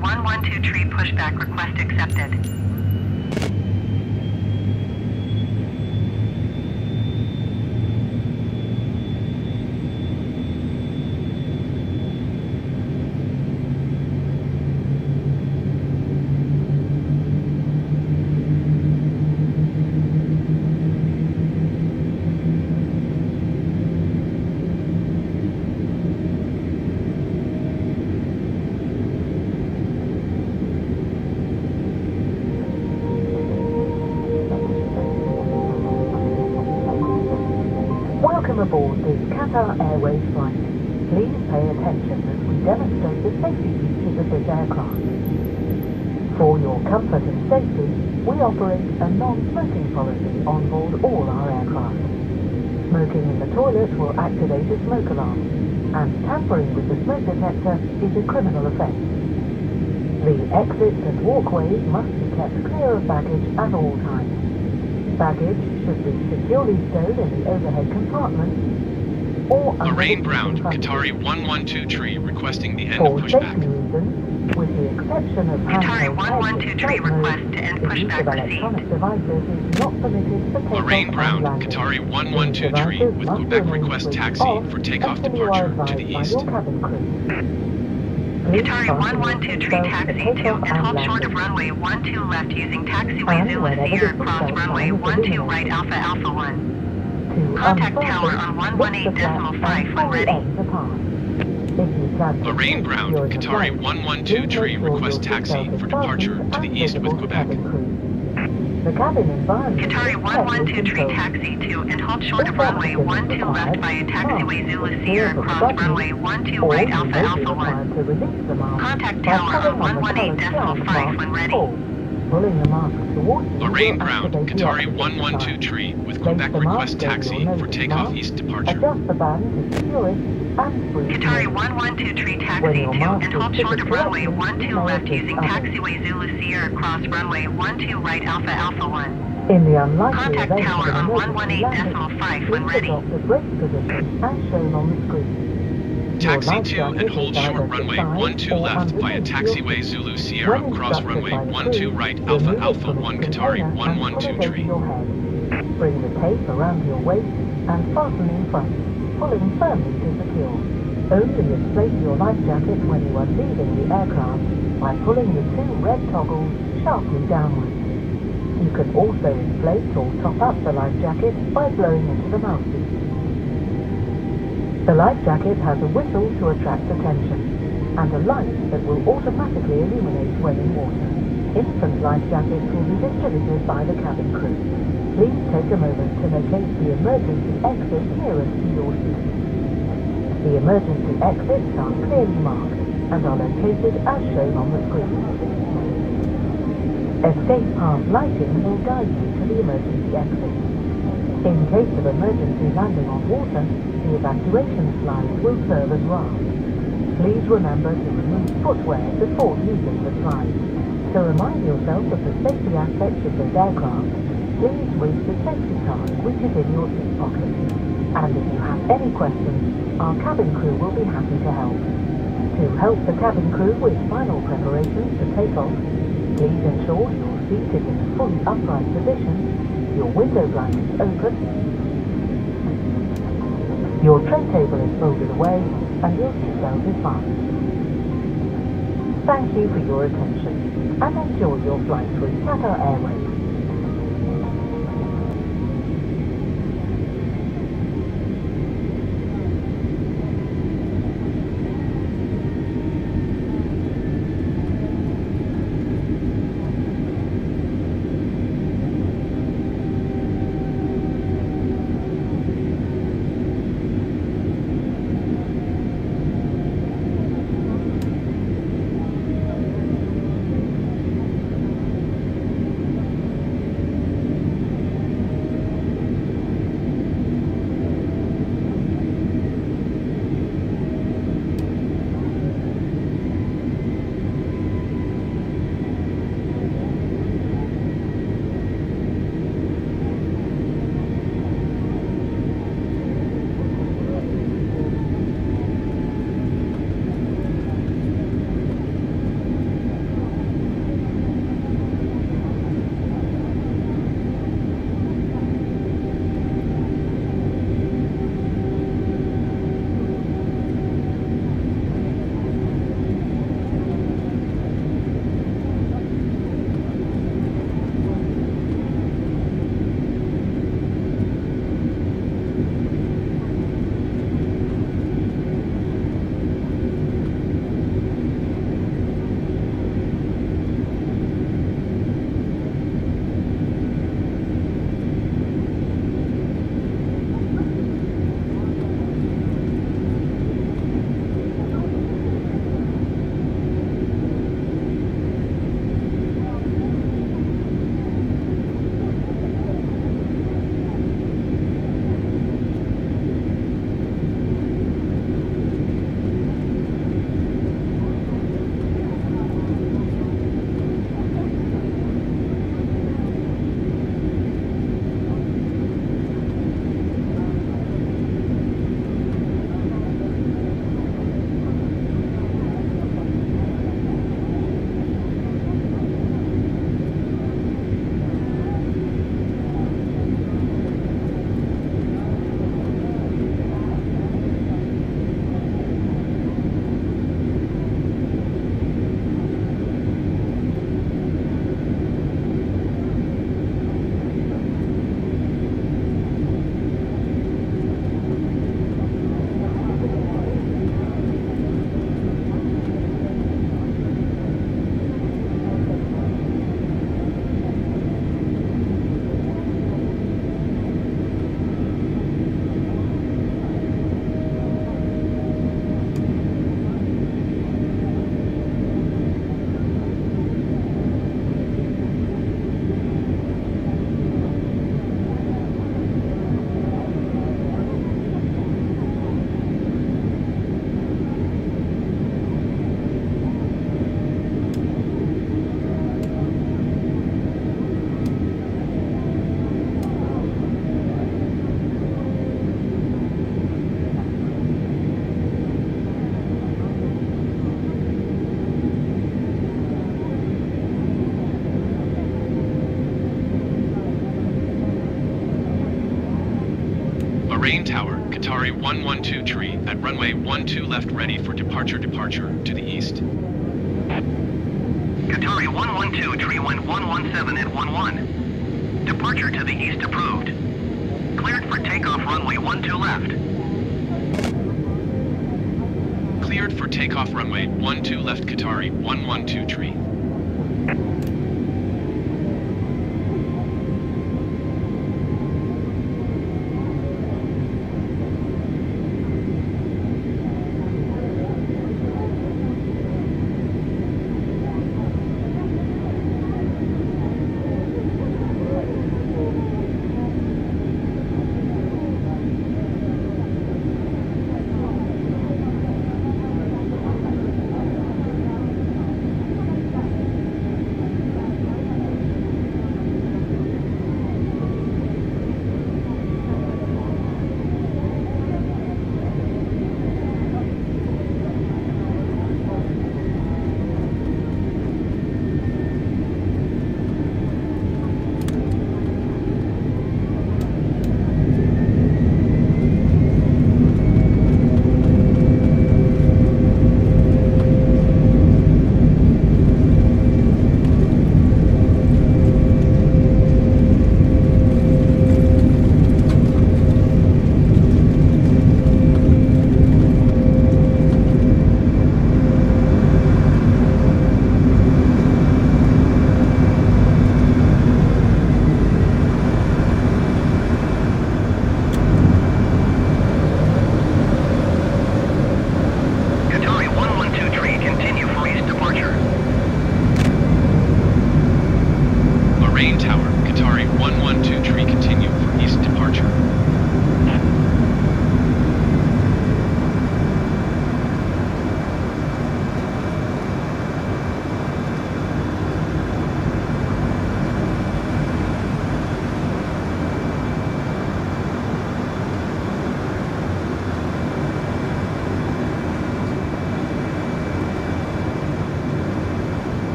112 tree pushback request accepted. Welcome aboard this Qatar Airways flight. Please pay attention as we demonstrate the safety features of this aircraft. For your comfort and safety, we operate a non-smoking policy on board all our aircraft. Smoking in the toilet will activate a smoke alarm, and tampering with the smoke detector is a criminal offence. The exits and walkways must be kept clear of baggage at all times. Baggage should be securely stowed in the overhead compartment or under Bahrain the ground, front seat. Qatari 112 tree requesting the end For of pushback. safety reasons, with the exception of Qatari handheld 112 tree flight mode, request to end the use pushback of electronic received. devices is not permitted for takeoff Bahrain and ground, landing. Qatari These 112 tree devices with must Quebec remain request switched taxi off for takeoff until you are departure to advised the by east. your cabin crew. Please Qatari fasten 112 your tree seatbelt taxi for to takeoff and hold and short of landing. runway 12 left using taxiway And Zulu whenever Sierra the cross seatbelt runway sign is 12 right illuminated. Alpha Alpha 1. To Contact tower unfasten, on lift the flap 118.5 and when pull the ready. ends apart. If you plan to Bahrain sleep ground, during the Qatari flight, 112 please tree make sure request your taxi seatbelt is for departure fastened to the and east with visible to Quebec. cabin crew. The cabin environment Qatari is carefully 112 tree controlled. taxi to and hold short of If runway oxygen is 12 left required, via mask taxiway is Zulu clear Sierra from the cross button, runway 12 or right you Alpha may be Alpha 1. required to release the mask Contact by tower pulling on on the colored flag 118.5 mark when ready. or pulling the mask towards you Bahrain will ground, activate the Qatari oxygen 112 sign. tree with Place Quebec the request mask over taxi your nose for and takeoff mouth, east departure. adjust the band to secure it, and breathe Qatari in. 112 tree When taxi your to mask and is hold short fitted of runway correctly, you 12 may left assist using others. taxiway Zulu Sierra cross runway 12 right Alpha Alpha 1. In the unlikely Contact event of tower an on emergency landing, 118.5 when please ready. adopt the brake position as shown on the screen. Your Taxi life to jacket and is hold either short runway beside 12 or left via underneath your taxiway seat. Zulu Sierra When cross instructed runway by the 12 crew, right Alpha remove it Alpha from 1 its Qatari container and pull 112 it over tree. your head. Bring the tape around your waist and fasten in front, pulling firmly to secure. Only inflate your life jacket when you are leaving the aircraft by pulling the two red toggles sharply downwards. You can also inflate or top up the life jacket by blowing into the mouthpiece. The life jacket has a whistle to attract attention and a light that will automatically illuminate when in water. Infant life jackets will be distributed by the cabin crew. Please take a moment to locate the emergency exit nearest to your seat. The emergency exits are clearly marked and are located as shown on the screen. Escape path lighting will guide you to the emergency exit. In case of emergency landing on water, the evacuation slides will serve as rafts. Please remember to remove footwear before using the slide. To remind yourself of the safety aspects of this aircraft, please read the safety card which is in your seat pocket. And if you have any questions, our cabin crew will be happy to help. To help the cabin crew with final preparations to take off, please ensure your seat is in a fully upright position, your window blinds open, your tray table is folded away, and your seatbelt is fastened. Thank you for your attention, and enjoy your flight with Qatar Airways. Qatari 112 tree at runway 12 left ready for departure to the east. Qatari 112 tree wind 117 at 11. Departure to the east approved. Cleared for takeoff runway 12 left. Cleared for takeoff runway 12 left Qatari 112 tree.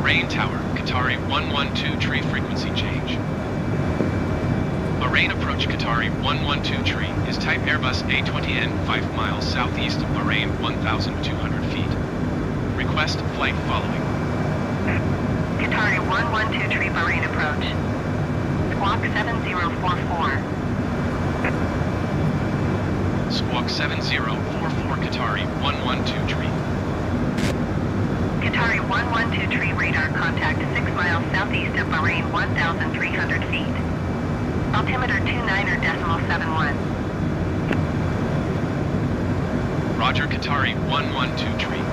Bahrain Tower, Qatari 112 tree frequency change. Bahrain approach Qatari 112 tree is type Airbus A20N 5 miles southeast of Bahrain 1,200 feet. Request flight following. Qatari 112 tree Bahrain approach. Squawk 7044. Squawk 7044 Qatari 112 tree. Qatari 112 tree radar contact 6 miles southeast of Bahrain 1,300 feet. Altimeter 29.71. Roger Qatari 112 tree.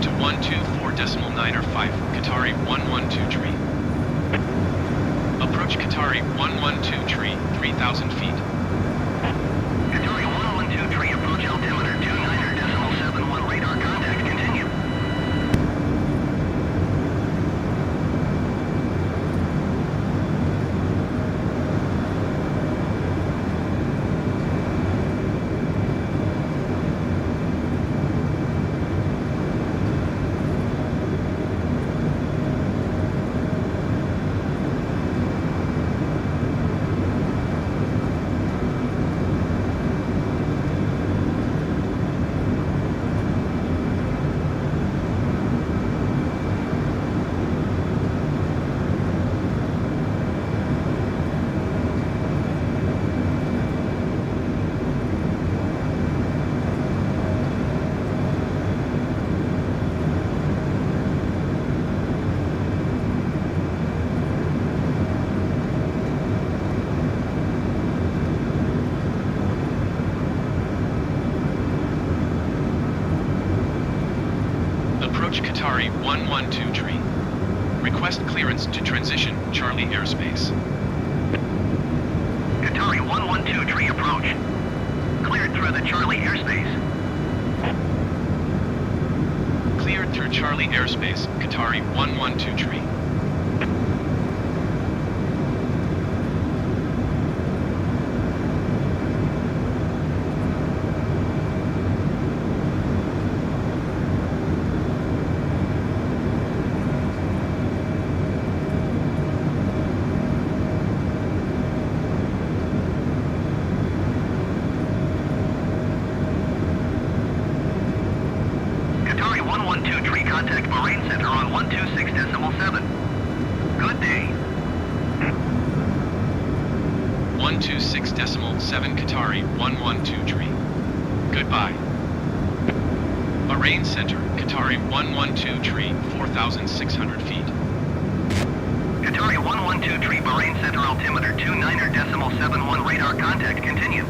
going to 124.905, Qatari 112 tree. Approach Qatari 112 tree, 3,000 feet. Qatari 112 tree, approach altimeter 29.71, radar contact, continue. Approach Qatari 112 tree. Request clearance to transition Charlie airspace. Qatari 112 tree, approach. Cleared through the Charlie airspace. Cleared through Charlie airspace, Qatari 112 tree. Qatari 112 tree, contact Bahrain Center on 126.7. Good day. 126.7 Qatari 112 tree. Goodbye. Bahrain Center, Qatari 112 tree, 4,600 feet. Qatari 112 tree, Bahrain Center, altimeter 29.71, radar contact, continue.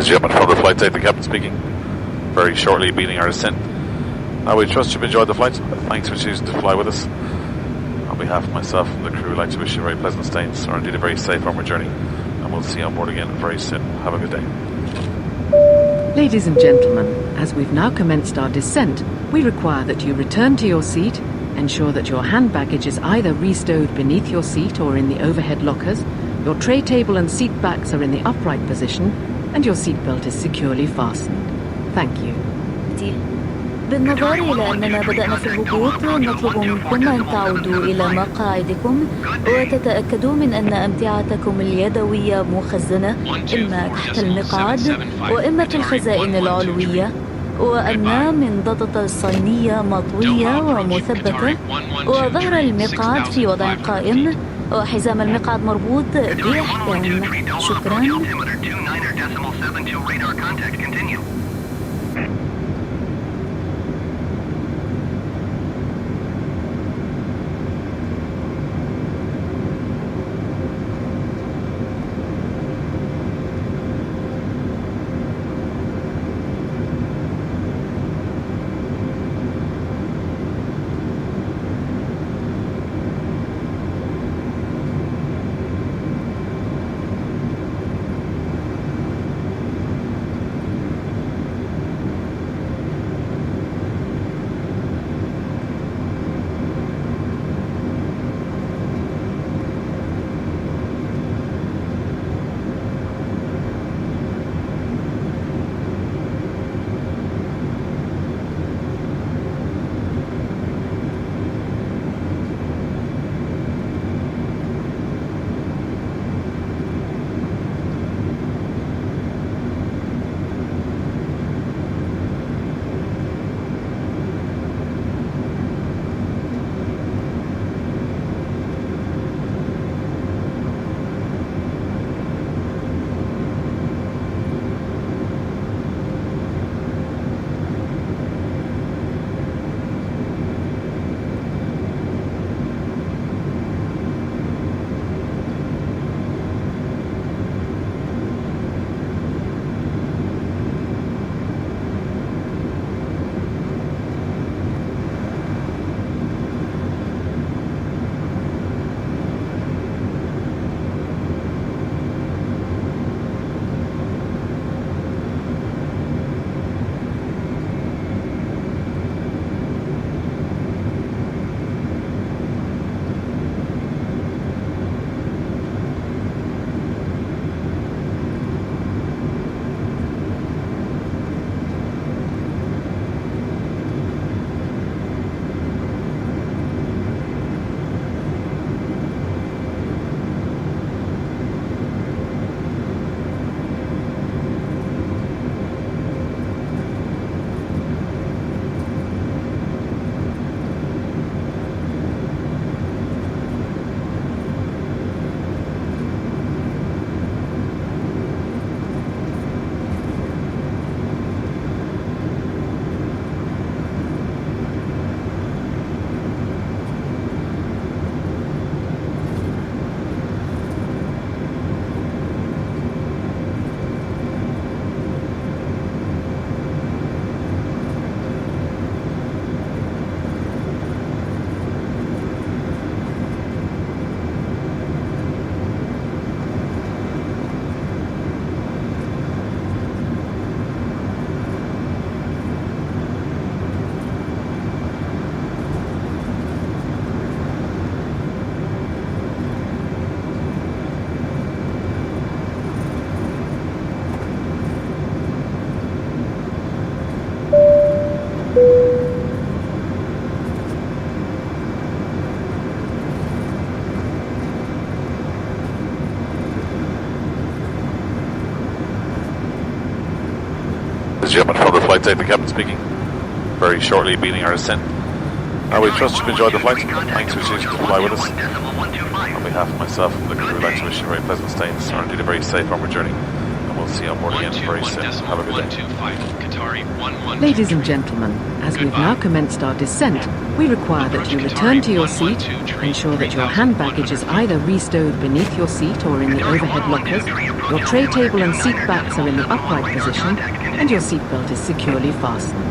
Gentlemen, from the flight deck, the captain speaking. Very shortly beginning our descent. We trust you've enjoyed the flight. Thanks for choosing to fly with us. On behalf of myself and the crew, I'd like to wish you a very pleasant stay, or indeed a very safe onward journey. And we'll see you on board again very soon. Have a good day. Ladies and gentlemen, as we've now commenced our descent, we require that you return to your seat, ensure that your hand baggage is either restowed beneath your seat or in the overhead lockers, your tray table and seat backs are in the upright position, and your seatbelt is securely fastened. Thank you. بالنظر إلى أننا بدأنا في الهبوط، نطلب منكم أن تعودوا إلى مقاعدكم وتتأكدوا من أن أمتعتكم اليدوية مخزنة إما تحت المقعد وإما في الخزائن العلوية، وأن منضدة الصينية مطوية ومثبتة، وظهر المقعد في وضع قائم، وحزام المقعد مربوط بإحكام. شكرا. Gentlemen, from the flight deck, the captain speaking. Very shortly beginning our descent. We trust you've enjoyed the flight. Thanks for choosing to fly with us. On behalf of myself and the crew, I'd like to wish you a very pleasant stay, or indeed a very safe onward journey. And we'll we'll see you on board again very soon. Have a good day. 125, Qatari 112. Ladies and gentlemen, as we've now commenced our descent, we require that you return to your seat, ensure that your hand baggage is either restowed beneath your seat or in the overhead lockers, your tray table and seat backs are in the upright position, and your seatbelt is securely fastened.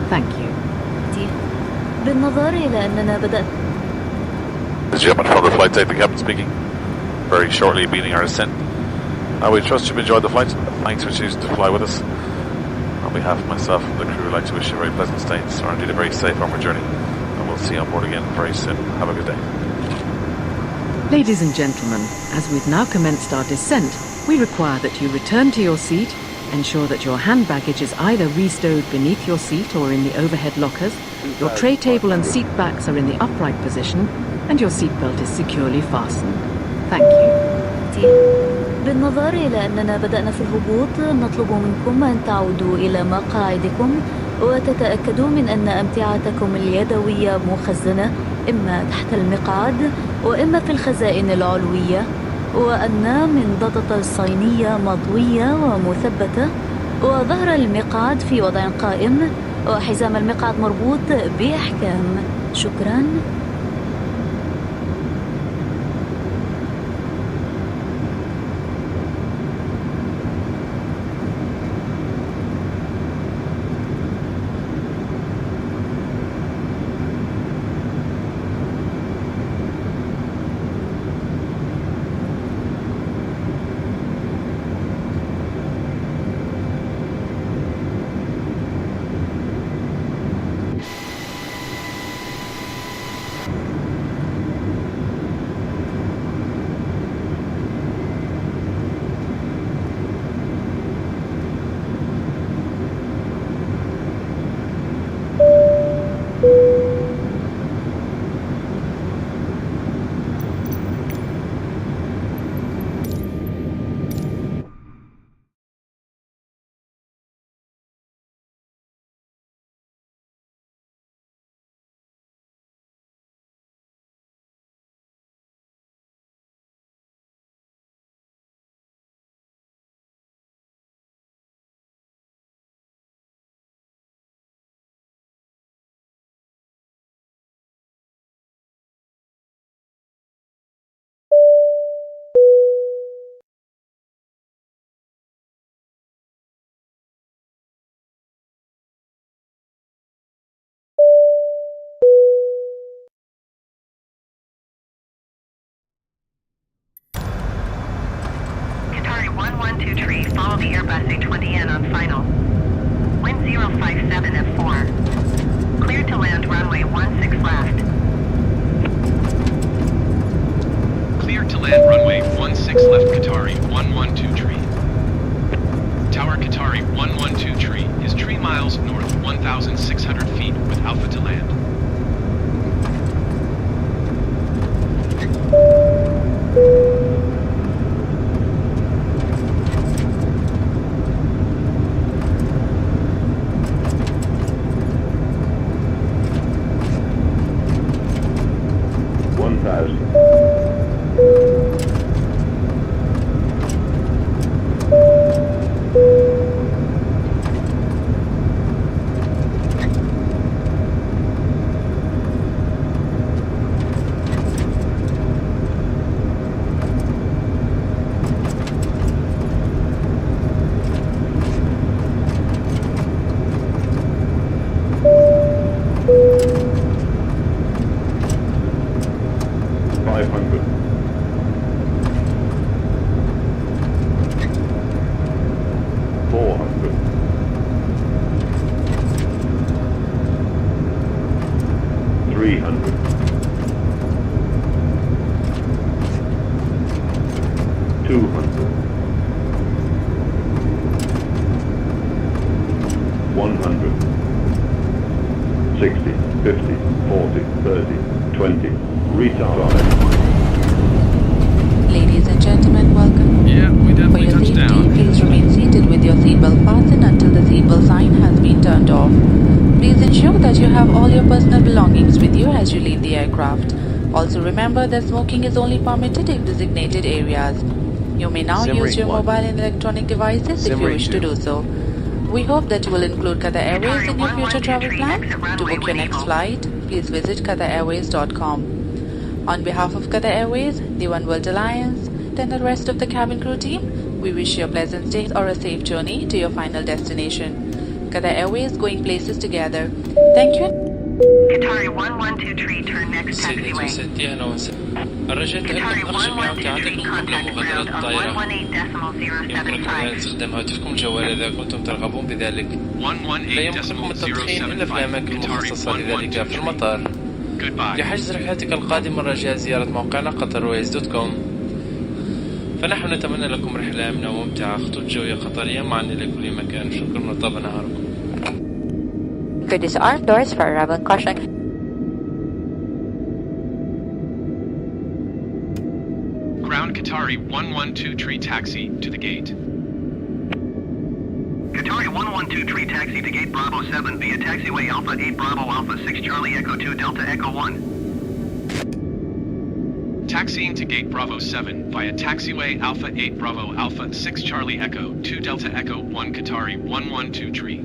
Thank you. بالنظر إلى أننا بدأت Ladies and gentlemen, from the flight deck, the captain speaking. Very shortly beginning our descent. We trust you've enjoyed the flight. Thanks for choosing to fly with us. On behalf of myself and the crew, I'd like to wish you a very pleasant stay or indeed a very safe onward journey. And we'll see you on board again very soon. Have a good day. Ladies and gentlemen, as we've now commenced our descent, we require that you return to your seat, ensure that your hand baggage is either restowed beneath your seat or in the overhead lockers, your tray table and seat backs are in the upright position, and your seatbelt is securely fastened. Thank you. بالنظر إلى أننا بدأنا في الهبوط نطلب منكم أن تعودوا إلى مقاعدكم وتتأكدوا من أن أمتعتكم اليدوية مخزنة إما تحت المقعد وإما في الخزائن العلوية وأن منضدة الصينية مضوية ومثبتة وظهر المقعد في وضع قائم وحزام المقعد مربوط بإحكام. شكراً. Qatari 112 follow the Airbus A20N on final. Wind 057 at 4. Clear to land runway 16 left. Clear to land runway 16 left Qatari 112 tree. Tower Qatari 112 tree is 3 miles north 1,600 feet with Alpha to land. Ladies and gentlemen, welcome. Yeah, we For definitely your touched safety, down. please remain seated with your seatbelt fastened until the seatbelt sign has been turned off. Please ensure that you have all your personal belongings with you as you leave the aircraft. Also remember that smoking is only permitted in designated areas. You may now use your mobile and electronic devices if you wish to do so. We hope that you will include Qatar Airways in your future travel plans. To book your next flight, please visit QatarAirways.com. On behalf of Qatar Airways, the One World Alliance, and the rest of the cabin crew team, we wish you a pleasant stay or a safe journey to your final destination. Qatar Airways, going places together. Thank you. Qatari 112 turn next taxiway. سيدتي أهلا وسهلا. رجيت أن Qatari أخرج بأمتعتكم 112 قبل contact مغادرة ground on الطائرة. 118.075. يمكنكم الآن استخدام هاتفكم الجوال إذا كنتم ترغبون بذلك. لا يمكنكم التدخين إلا في الأماكن المخصصة لذلك في المطار. لحجز رحلتك القادمة رجاء زيارة موقعنا qatarways.com. فنحن نتمنى لكم رحلة آمنة وممتعة. خطوط جوية قطرية معنا إلى كل مكان. شكرا وطاب نهاركم. Good disarm doors for arrival caution. Ground Qatari 112 tree taxi to the gate. Qatari 112 tree taxi to gate Bravo 7 via taxiway Alpha 8 Bravo Alpha 6 Charlie Echo 2 Delta Echo 1. Taxiing to gate Bravo 7 via taxiway Alpha 8 Bravo Alpha 6 Charlie Echo 2 Delta Echo 1 Qatari 112 tree.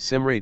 Sim rate